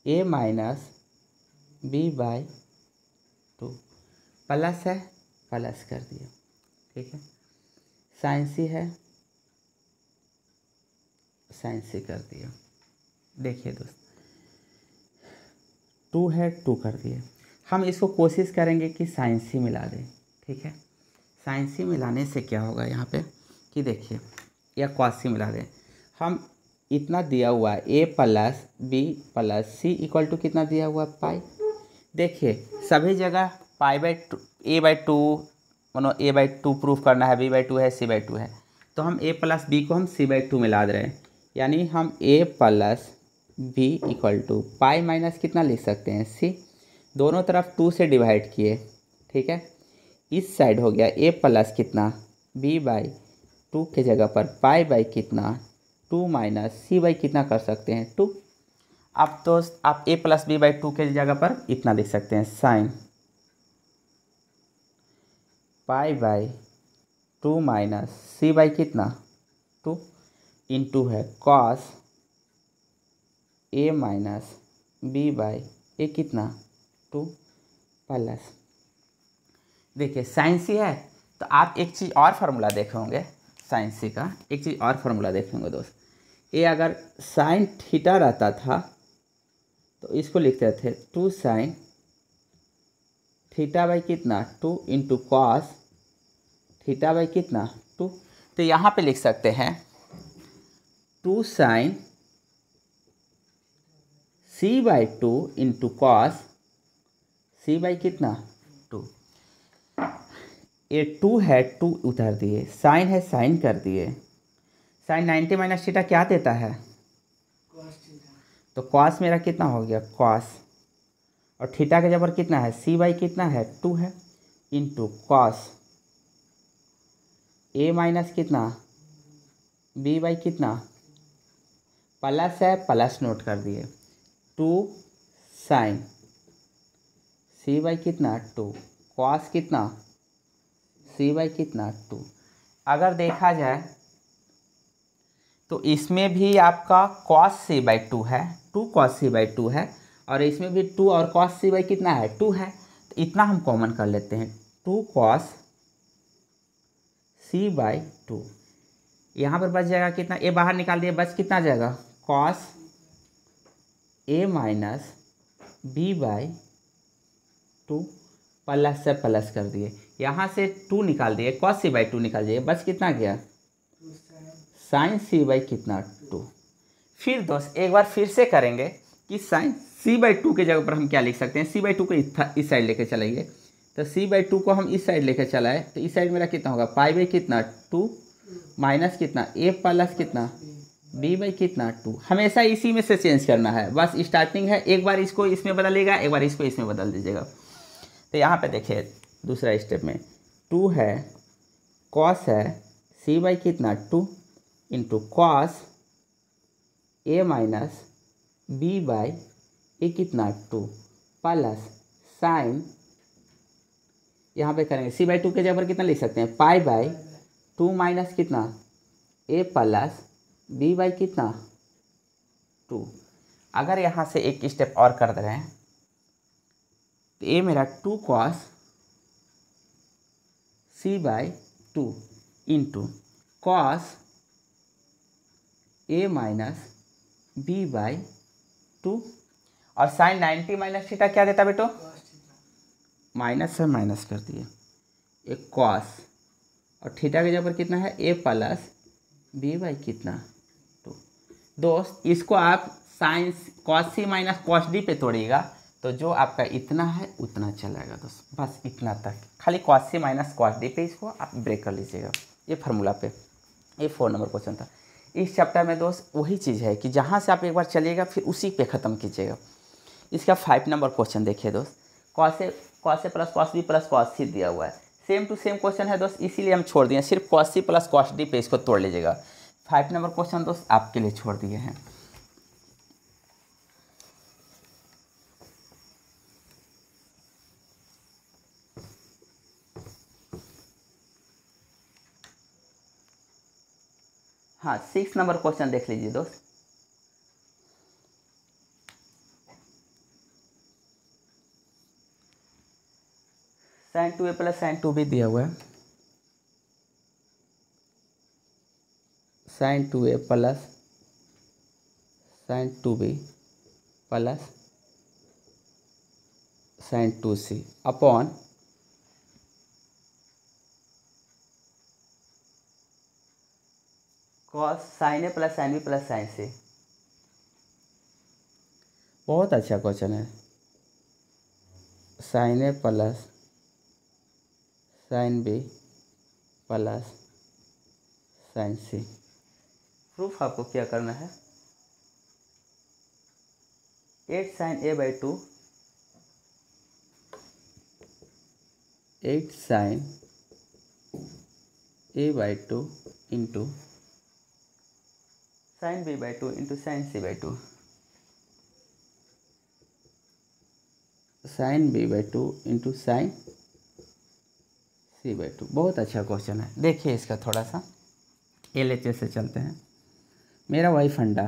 A minus B by 2। Plus है प्लस कर दिया, ठीक है। साइन सी है साइन सी कर दिया। देखिए दोस्त 2 है 2 कर दिए। हम इसको कोशिश करेंगे कि साइन सी मिला दें, ठीक है। साइन सी मिलाने से क्या होगा यहाँ पे कि देखिए, या कॉस सी मिला दें। हम इतना दिया हुआ है ए plus B plus C equal to कितना दिया हुआ पाई। देखिए सभी जगह pi by two A by 2 मानो ए बाई 2 प्रूफ करना है, बी बाई 2 है, सी बाई 2 है, तो हम ए प्लस बी को हम सी बाई 2 मिला दे रहे हैं। यानी हम A plus B equal to pi minus कितना लिख सकते हैं सी, दोनों तरफ 2 से डिवाइड किए, ठीक है। इस साइड हो गया ए प्लस कितना बी बाई 2 के जगह पर पाई बाई कितना 2 माइनस सी बाई कितना कर सकते हैं 2। अब तो आप ए प्लस बी बाई 2 के जगह पर इतना लिख सकते हैं sine pi by 2 minus C by कितना 2 इंटू है cos A minus B by A कितना 2 प्लस। देखिए साइन सी है तो आप एक चीज़ और फार्मूला देखे होंगे, साइन सी का एक चीज़ और फार्मूला देखे होंगे दोस्त। ये अगर साइन थीटा रहता था तो इसको लिखते थे 2 साइन थीटा बाई कितना 2 इंटू कॉस थीटा बाई कितना 2। तो यहाँ पे लिख सकते हैं 2 sine C by 2 into cos c by कितना 2। ये 2 है 2 उतार दिए, साइन है साइन कर दिए। साइन 90 माइनस थीटा क्या देता है, तो कॉस मेरा कितना हो गया कॉस, और थीटा के जबर कितना है सी बाई कितना है 2 है इंटू कॉस ए माइनस कितना बी बाई कितना प्लस है प्लस नोट कर दिए 2 साइन सी बाई कितना 2 कॉस कितना सी बाई कितना 2। अगर देखा जाए तो इसमें भी आपका कॉस सी बाई टू है, 2 कॉस सी बाई टू है, और इसमें भी 2 और कॉस सी बाई कितना है 2 है। तो इतना हम कॉमन कर लेते हैं, 2 कॉस सी बाई टू। यहाँ पर बच जाएगा कितना, ए बाहर निकाल दिए, बच कितना जाएगा cos A minus B by two, plus से प्लस कर दिए, यहाँ से 2 निकाल दिए, कॉस सी बाई टू निकाल दिए, बस कितना गया साइन सी बाई कितना 2। फिर दोस्त एक बार फिर से करेंगे कि साइन सी बाई टू के जगह पर हम क्या लिख सकते हैं, सी बाई टू को इस साइड लेके चलाइए, तो सी बाई टू को हम इस साइड लेके चलाए तो इस साइड मेरा कितना होगा पाई बाई कितना 2 माइनस कितना ए प्लस कितना बी बाई कितना 2। हमेशा इसी में से चेंज करना है, बस स्टार्टिंग है, एक बार इसको इसमें बदलिएगा, एक बार इसको इसमें बदल दीजिएगा। तो यहाँ पे देखिए दूसरा स्टेप में 2 है, कॉस है सी बाई कितना 2 into cos A minus B by A कितना 2 प्लस साइन, यहाँ पे करेंगे सी बाई 2 के जगह पर कितना लिख सकते हैं पाई बाई 2 माइनस कितना ए प्लस बी बाई कितना 2। अगर यहाँ से एक स्टेप और कर दे रहे हैं तो ये मेरा 2 cos c by 2 into cos A minus B by 2, और साइन 90 माइनस थीटा क्या देता बेटो, माइनस से माइनस कर दिए, एक कॉस और थीटा के जगह पर कितना है ए प्लस बी बाई कितना 2। दोस्त इसको आप science cos c minus cos d पे तोड़िएगा तो जो आपका इतना है उतना चलाएगा दोस्त, बस इतना तक, खाली cos c minus cos d पे इसको आप ब्रेक कर लीजिएगा। ये फार्मूला पे ये 4 नंबर क्वेश्चन था। इस चैप्टर में दोस्त वही चीज़ है कि जहाँ से आप एक बार चलिएगा फिर उसी पे ख़त्म कीजिएगा। इसका 5 नंबर क्वेश्चन देखिए दोस्त, कॉस ए plus cos B plus cos C दिया हुआ है, सेम टू सेम क्वेश्चन है दोस्त, इसीलिए हम छोड़ दिए, सिर्फ कॉस सी प्लस कॉस डी पे इसको तोड़ लीजिएगा। 5 नंबर क्वेश्चन दोस्त आपके लिए छोड़ दिए हैं। हाँ 6 नंबर क्वेश्चन देख लीजिए दोस्त, sign 2a plus sine 2b दिया हुआ है, sine 2a plus sine 2b plus sine 2c upon cos sine ए plus sine B plus sine C. बहुत अच्छा क्वेश्चन है, साइन ए plus sine B plus sine C. Proof आपको क्या करना है, 8 sine A by 2, 8 sine A by 2 into sine B by 2 into sine C by 2, sine B by 2 into sine C by 2। बहुत अच्छा question है। देखिए इसका थोड़ा सा LHS से चलते हैं। मेरा वही फंडा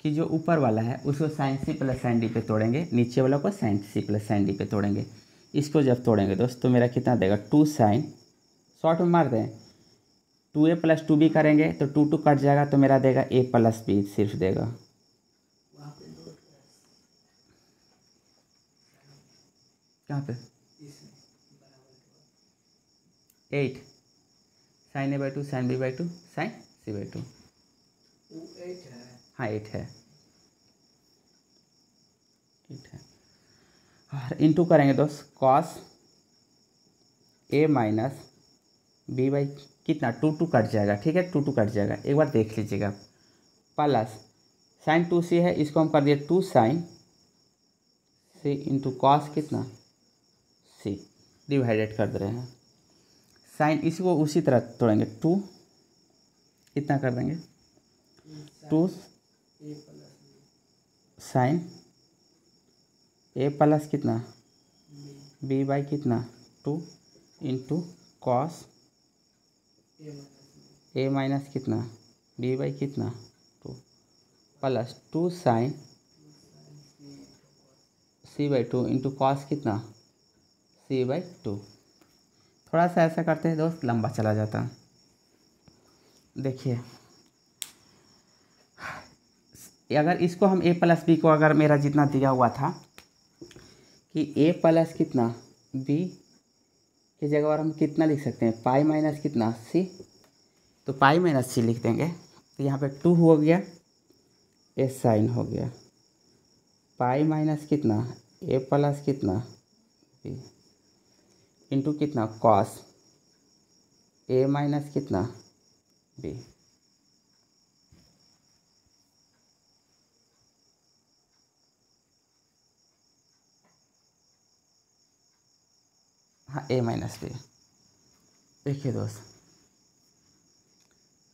कि जो ऊपर वाला है उसको साइन सी प्लस साइन डी पे तोड़ेंगे, नीचे वाला को साइन सी प्लस साइन डी पे तोड़ेंगे। इसको जब तोड़ेंगे दोस्त तो मेरा कितना देगा 2 साइन, शॉर्ट में मार दें 2a प्लस 2b करेंगे तो 2 कट जाएगा तो मेरा देगा a प्लस बी सिर्फ देगा। कहाँ पे 8 sine A by 2 sine B by 2 sine C by 2, हाँ 8 है, 8 है। और इंटू करेंगे दोस्त cos A minus B by कितना 2 कट जाएगा, ठीक है 2 कट जाएगा, एक बार देख लीजिएगा, प्लस साइन 2c है, इसको हम कर दिए 2 साइन सी इंटू कॉस कितना सी, डिवाइडेड कर दे रहे हैं। साइन इसी को उसी तरह तोड़ेंगे, 2 कितना कर देंगे 2 साइन ए प्लस कितना बी बाई कितना 2 इंटू कॉस ए माइनस कितना बी बाई कितना plus 2 sine c/2 into cos कितना c/2। थोड़ा सा ऐसा करते हैं दोस्त, लंबा चला जाता है। देखिए अगर इसको हम a प्लस बी को, अगर मेरा जितना दिया हुआ था कि a प्लस कितना b की जगह पर हम कितना लिख सकते हैं, पाई माइनस कितना c, तो पाई माइनस c लिख देंगे। तो यहाँ पे 2 हो गया, a साइन हो गया, पाई माइनस कितना a प्लस कितना b इंटू कितना कॉस a माइनस कितना b। हाँ a माइनस बी। देखिए दोस्त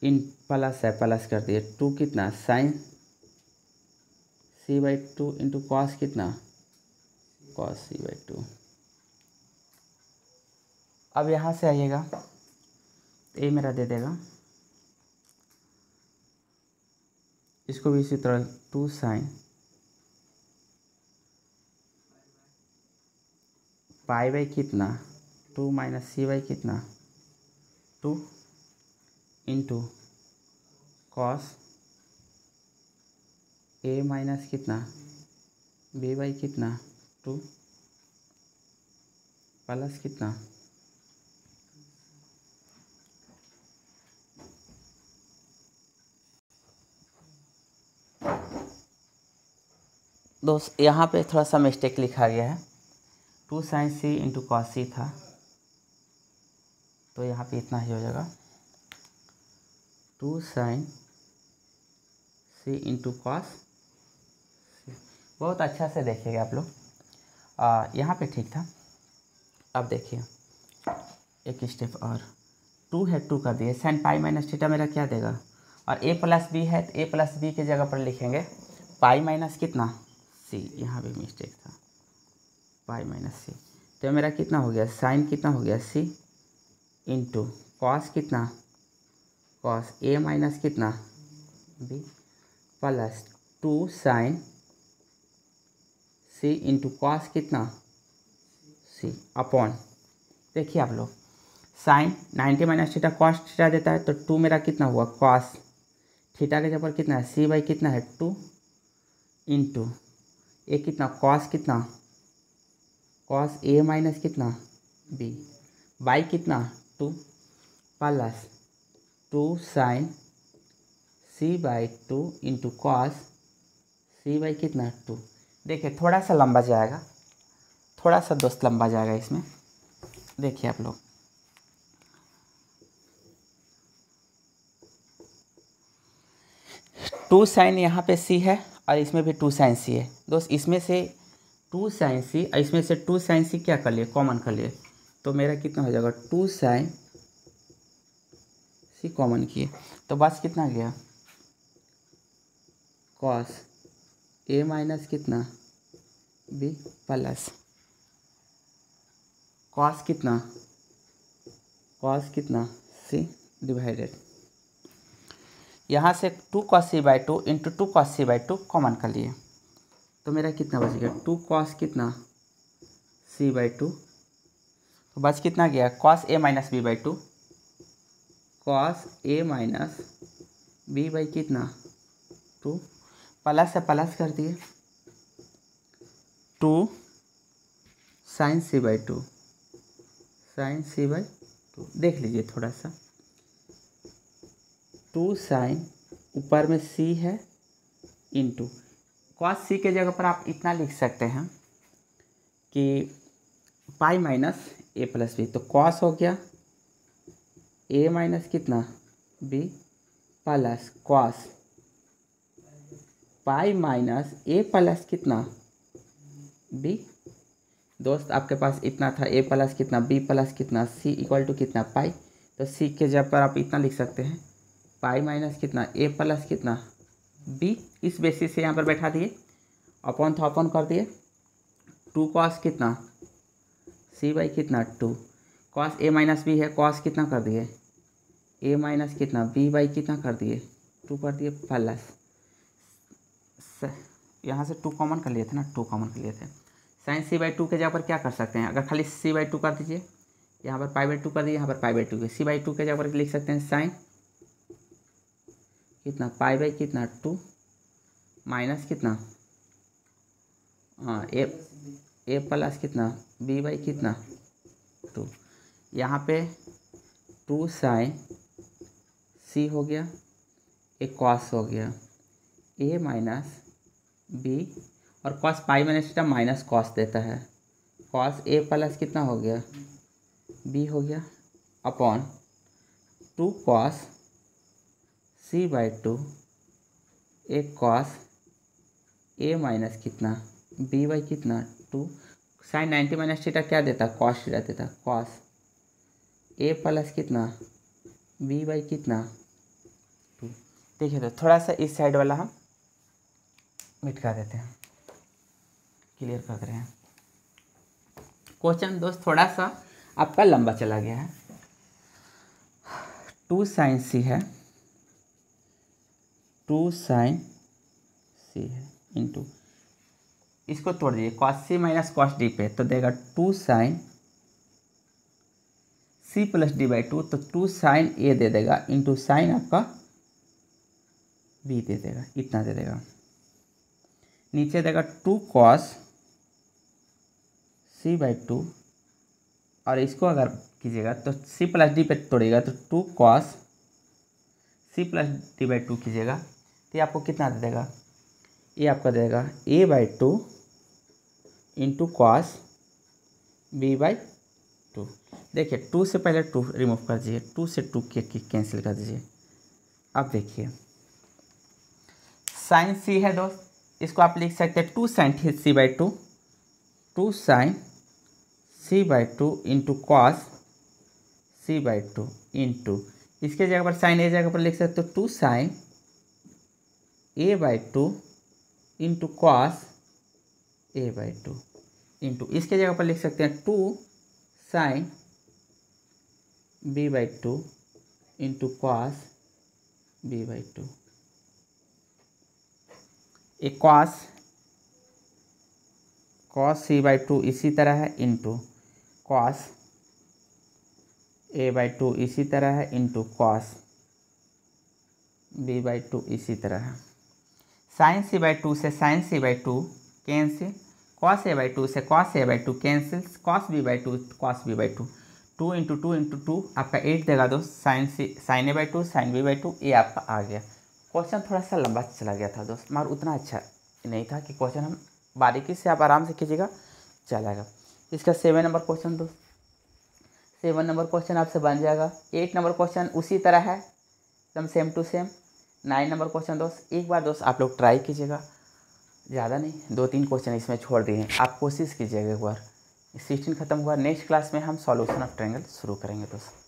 इन प्लस है, प्लस कर दिए, 2 कितना साइन c/2 इंटू कॉस कितना कॉस c/2। अब यहाँ से आइएगा, ए मेरा दे देगा, इसको भी इसी तरह 2 साइन पाई बाई कितना 2 माइनस c/, कितना 2 इंटू कॉस a माइनस कितना b/, कितना 2 प्लस कितना दोस्त यहाँ पे थोड़ा सा मिस्टेक लिखा गया है, 2 sine c into cos c था, तो यहाँ पे इतना ही हो जाएगा 2 साइन c इंटू कॉस। बहुत अच्छा से देखिएगा आप लोग, यहाँ पे ठीक था। अब देखिए एक स्टेप और, 2 है 2 कर दिए, साइन पाई माइनस थीटा मेरा क्या देगा, और a प्लस बी है तो a प्लस बी की जगह पर लिखेंगे पाई माइनस कितना c, यहाँ भी मिस्टेक था, पाई माइनस c। तो मेरा कितना हो गया, साइन कितना हो गया c इंटू कॉस कितना कॉस a माइनस कितना b plus 2 sine c into cos कितना c अपॉन। देखिए आप लोग sine 90 minus theta cos theta देता है, तो 2 मेरा कितना हुआ कॉस थीटा के जगह पर कितना है c/, कितना है 2 इंटू ए कितना कॉस कितना कॉस a माइनस कितना b बाई कितना 2 plus 2 sine c/2 into cos c/, कितना 2। देखिए थोड़ा सा लंबा जाएगा, थोड़ा सा दोस्त लंबा जाएगा इसमें। देखिए आप लोग 2 साइन यहाँ पे c है और इसमें भी 2 साइन c है दोस्त, इसमें से 2 साइन c और इसमें से 2 साइन c क्या कर लिए कॉमन कर लिए, तो मेरा कितना हो जाएगा 2 साइन c कॉमन किए, तो बस कितना गया कॉस a माइनस कितना b प्लस कॉस कितना c डिवाइडेड, यहाँ से 2 cos c/2 into 2 cos c/2 common कर लिए, तो मेरा कितना बच गया 2 cos कितना c/2, तो बच कितना गया cos a minus b/2 cos a minus b/ कितना 2 प्लस से प्लस कर दिए 2 साइन c/2 देख लीजिए थोड़ा सा, 2 साइन ऊपर में c है इंटू कॉस c के जगह पर आप इतना लिख सकते हैं कि pi minus a plus b, तो कॉस हो गया a माइनस कितना b plus cos pi minus a plus कितना b। दोस्त आपके पास इतना था a प्लस कितना b प्लस कितना c इक्वल टू कितना पाई, तो c के जगह पर आप इतना लिख सकते हैं पाई माइनस कितना a प्लस कितना b, इस बेसिस से यहाँ पर बैठा दिए, अपॉन था अपॉन कर दिए 2 कॉस कितना c/, कितना 2 कॉस a माइनस b है, कॉस कितना कर दिए a माइनस कितना b/, कितना कर दिए 2 कर दिए प्लस यहाँ से 2 कॉमन कर लिए थे ना, 2 कॉमन कर लिए थे। साइन c/2 के जगह पर क्या कर सकते हैं, अगर खाली c/2 कर दीजिए, यहाँ पर π/2 कर दीजिए, यहाँ पर π/2 के c/2 के जगह पर लिख सकते हैं साइन कितना कितना 2 माइनस कितना a प्लस कितना b/ कितना 2। यहाँ पे 2 साइन c हो गया, एक कॉस हो गया a माइनस b, और कॉस π-θ माइनस कॉस देता है, कॉस a प्लस कितना हो गया b हो गया अपॉन 2 कॉस c/2 एक कॉस a माइनस कितना b/ कितना 2। साइन 90 माइनस थीटा क्या देता, कॉस थीटा देता, कॉस a प्लस कितना b/ कितना 2। देखिए तो थोड़ा सा इस साइड वाला हम मिटा देते हैं, क्लियर कर दे रहे हैं। क्वेश्चन दोस्त थोड़ा सा आपका लंबा चला गया है। 2 साइन c है, 2 साइन c है इंटू, इसको तोड़ दीजिए cos c minus cos d पे, तो देगा 2 साइन c प्लस d/2, तो 2 साइन a दे देगा इंटू साइन आपका b दे देगा, इतना दे देगा। नीचे देगा 2 कॉस c/2, और इसको अगर कीजिएगा तो c प्लस d पे तोड़ेगा तो 2 कॉस c प्लस d/2 कीजिएगा तो ये आपको कितना दे देगा, ये आपका देगा a/2 इंटू कॉस b/2। देखिए 2 से पहले 2 रिमूव कर दीजिए, 2 से 2 कैंसिल कर दीजिए। अब देखिए साइन c है दोस्त, इसको आप लिख सकते हैं 2 sine c/2, 2 sine c/2 into cos c/2 into, इसके जगह पर साइन a जगह पर लिख सकते हो 2 sign a/2 into cos a/2 into, इसके जगह पर लिख सकते हैं 2 sign b/2 into cos b/2। एक कॉस c/2 इसी तरह है इंटू कॉस a/2 इसी तरह है इंटू कॉस b/2 इसी तरह है। साइन c/2 से sign c/2 cancel, cos a/2 से cos a/2 cancel, cos b/2 cos b/2, 2 into 2 into 2 आपका 8 देगा दोस्त, साइन a/2 साइन b/2, ये आपका आ गया। क्वेश्चन थोड़ा सा लंबा चला गया था दोस्त, मगर उतना अच्छा नहीं था कि क्वेश्चन हम बारीकी से आप आराम से कीजिएगा चलेगा। इसका 7 नंबर क्वेश्चन दोस्त, 7 नंबर क्वेश्चन आपसे बन जाएगा। 8 नंबर क्वेश्चन उसी तरह है एकदम same to same. 9 number question दोस्त एक बार दोस्त आप लोग ट्राई कीजिएगा, ज़्यादा नहीं 2-3 क्वेश्चन इसमें छोड़ दिए हैं, आप कोशिश कीजिएगा एक बार। 16 खत्म हुआ, नेक्स्ट क्लास में हम सॉल्यूशन ऑफ ट्रायंगल शुरू करेंगे दोस्त।